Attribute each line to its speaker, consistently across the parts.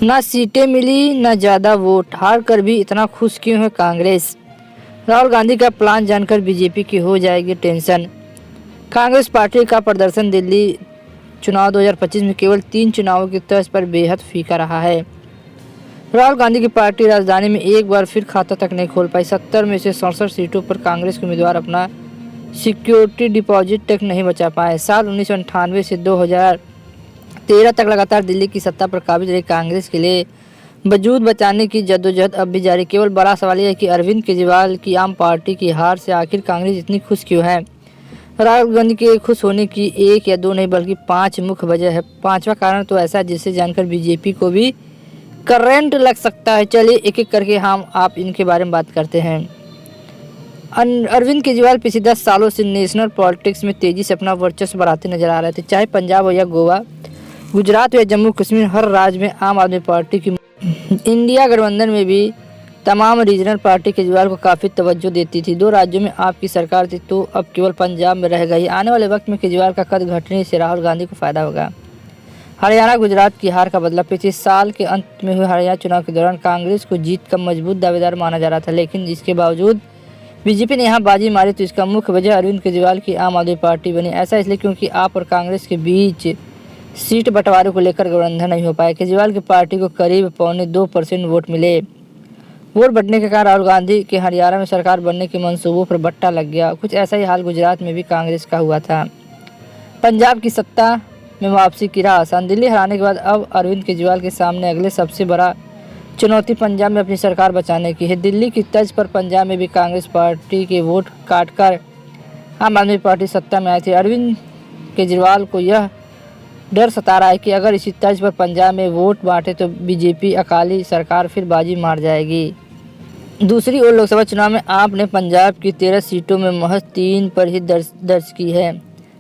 Speaker 1: ना सीटें मिली ना ज़्यादा वोट, हार कर भी इतना खुश क्यों है कांग्रेस। राहुल गांधी का प्लान जानकर बीजेपी की हो जाएगी टेंशन। कांग्रेस पार्टी का प्रदर्शन दिल्ली चुनाव 2025 में केवल 3 चुनावों की तर्ज पर बेहद फीका रहा है। राहुल गांधी की पार्टी राजधानी में एक बार फिर खाता तक नहीं खोल पाई। 70 में से 67 सीटों पर कांग्रेस के उम्मीदवार अपना सिक्योरिटी डिपॉजिट तक नहीं बचा पाए। साल 1998 से 2013 तक लगातार दिल्ली की सत्ता पर काबिज रही कांग्रेस के लिए वजूद बचाने की जद्दोजहद अब भी जारी। केवल बड़ा सवाल यह है कि अरविंद केजरीवाल की आम पार्टी की हार से आखिर कांग्रेस इतनी खुश क्यों है। राहुल गांधी के खुश होने की एक या दो नहीं बल्कि 5 मुख्य वजह है। पांचवा कारण तो ऐसा जिसे जानकर बीजेपी को भी करंट लग सकता है। चलिए एक एक करके हम आप इनके बारे में बात करते हैं। अरविंद केजरीवाल पिछले 10 सालों से नेशनल पॉलिटिक्स में तेजी से अपना वर्चस्व बढ़ाते नजर आ रहे थे। चाहे पंजाब हो या गोवा, गुजरात हो या जम्मू कश्मीर, हर राज्य में आम आदमी पार्टी की इंडिया गठबंधन में भी तमाम रीजनल पार्टी केजरीवाल को काफ़ी तवज्जो देती थी। 2 राज्यों में आपकी सरकार थी तो अब केवल पंजाब में रह गई। आने वाले वक्त में केजरीवाल का कद घटने से राहुल गांधी को फायदा होगा। हरियाणा गुजरात की हार का बदला। पिछले साल के अंत में हुए हरियाणा चुनाव के दौरान कांग्रेस को जीत का मजबूत दावेदार माना जा रहा था, लेकिन इसके बावजूद बीजेपी ने यहां बाजी मारी तो इसका मुख्य वजह अरविंद केजरीवाल की आम आदमी पार्टी बनी। ऐसा इसलिए क्योंकि आप और कांग्रेस के बीच सीट बंटवारे को लेकर गठबंधन नहीं हो पाया। केजरीवाल की पार्टी को करीब 2.25% वोट मिले। वोट बढ़ने के कारण राहुल गांधी के हरियाणा में सरकार बनने के मंसूबों पर बट्टा लग गया। कुछ ऐसा ही हाल गुजरात में भी कांग्रेस का हुआ था। पंजाब की सत्ता में वापसी की राह आसान। दिल्ली हराने के बाद अब अरविंद केजरीवाल के सामने अगले सबसे बड़ा चुनौती पंजाब में अपनी सरकार बचाने की है। दिल्ली की तर्ज पर पंजाब में भी कांग्रेस पार्टी के वोट काटकर आम आदमी पार्टी सत्ता में आई थी। अरविंद केजरीवाल को यह डर सता रहा है कि अगर इसी तर्ज पर पंजाब में वोट बांटे तो बीजेपी अकाली सरकार फिर बाजी मार जाएगी। दूसरी ओर लोकसभा चुनाव में आपने पंजाब की 13 सीटों में महज 3 पर ही दर्ज की है।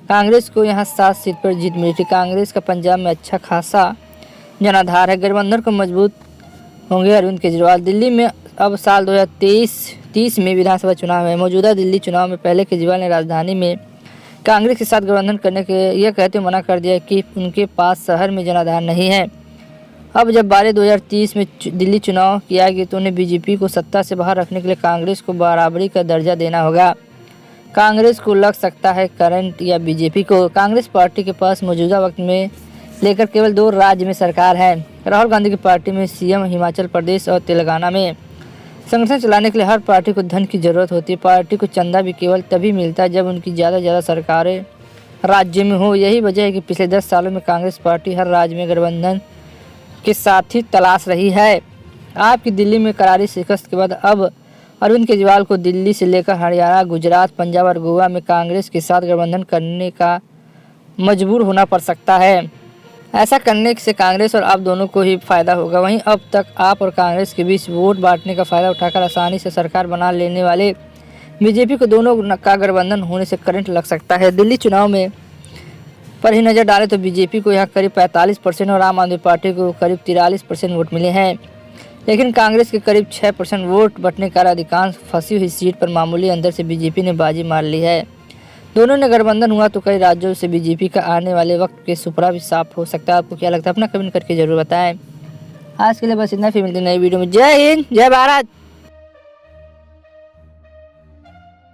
Speaker 1: कांग्रेस को यहां 7 सीट पर जीत मिली थी। कांग्रेस का पंजाब में अच्छा खासा जनाधार है। गठबंधन को मजबूत होंगे अरविंद केजरीवाल। दिल्ली में अब साल 2030 में विधानसभा चुनाव है। मौजूदा दिल्ली चुनाव में पहले केजरीवाल ने राजधानी में कांग्रेस के साथ गठबंधन करने के यह कहते हुए मना कर दिया कि उनके पास शहर में जनाधार नहीं है। अब जब बारी 2030 में दिल्ली चुनाव किया गया तो उन्हें बीजेपी को सत्ता से बाहर रखने के लिए कांग्रेस को बराबरी का दर्जा देना होगा। कांग्रेस को लग सकता है करंट या बीजेपी को। कांग्रेस पार्टी के पास मौजूदा वक्त में लेकर केवल 2 राज्य में सरकार है। राहुल गांधी की पार्टी में सीएम हिमाचल प्रदेश और तेलंगाना में। संगठन चलाने के लिए हर पार्टी को धन की जरूरत होती है। पार्टी को चंदा भी केवल तभी मिलता है जब उनकी ज़्यादा से ज़्यादा सरकारें राज्य में हो। यही वजह है कि पिछले 10 सालों में कांग्रेस पार्टी हर राज्य में गठबंधन के साथी तलाश रही है। आपकी दिल्ली में करारी शिकस्त के बाद अब अरविंद केजरीवाल को दिल्ली से लेकर हरियाणा, गुजरात, पंजाब और गोवा में कांग्रेस के साथ गठबंधन करने का मजबूर होना पड़ सकता है। ऐसा करने से कांग्रेस और आप दोनों को ही फायदा होगा। वहीं अब तक आप और कांग्रेस के बीच वोट बांटने का फायदा उठाकर आसानी से सरकार बना लेने वाले बीजेपी को दोनों का गठबंधन होने से करंट लग सकता है। दिल्ली चुनाव में पर ही नज़र डालें तो बीजेपी को यहाँ करीब 45% और आम आदमी पार्टी को करीब 43% वोट मिले हैं, लेकिन कांग्रेस के करीब 6% वोट बटने का अधिकांश फंसी हुई सीट पर मामूली अंतर से बीजेपी ने बाजी मार ली है। दोनों ने गठबंधन हुआ तो कई राज्यों से बीजेपी का आने वाले वक्त के सुपड़ा भी साफ हो सकता है। आपको क्या लगता है अपना कमेंट करके जरूर बताएं। आज के लिए बस इतना, फिर मिलते हैं नई वीडियो में। जय हिंद, जय भारत।